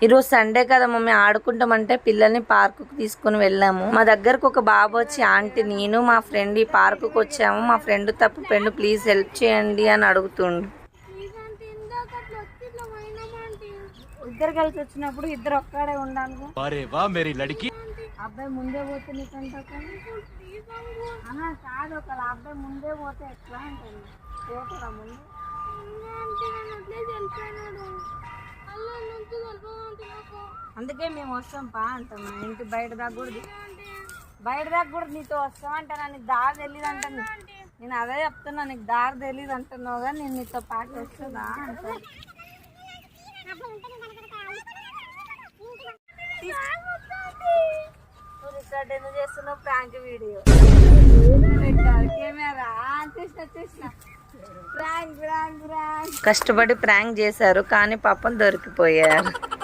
ఈరోజు సండే కదా మమ్మీ ఆడుకుంటామంటే పిల్లల్ని పార్కుకు తీసుకుని వెళ్ళాము. మా దగ్గరకు ఒక బాబు వచ్చి ఆంటీ నేను మా ఫ్రెండ్ ఈ పార్కుకు వచ్చాము, మా ఫ్రెండ్ తప్పిపోయిండు, ప్లీజ్ హెల్ప్ చేయండి అని అడుగుతుండు. ఇద్దరు కలిసి వచ్చినప్పుడు ఇద్దరు ఒక్కడే ఉండాలి. అబ్బాయి ముందే పోతే నీకంటే కాదు, ఒక అబ్బాయి ముందే పోతే ఎట్లా ఉంటుంది పోతారా ముందు. అందుకే మేము వస్తాం పా అంటాం. ఇంటి బయట దాకా కూడా నీతో వస్తాం అంటాను. నీకు దారి తెలియదు అంటాను. నేను అదే చెప్తున్నా, నీకు దారి తెలియదు అంటున్నావు కానీ నేను నీతో పాటు వస్తుందా అంటాను. ఎందుకు చేస్తున్నావు ప్రాంక్ వీడియో పెట్టారు కెమెరా చూసిన ప్రాంక్ కష్టపడి ప్రాంక్ చేశారు కానీ పాపం దొరికిపోయారు.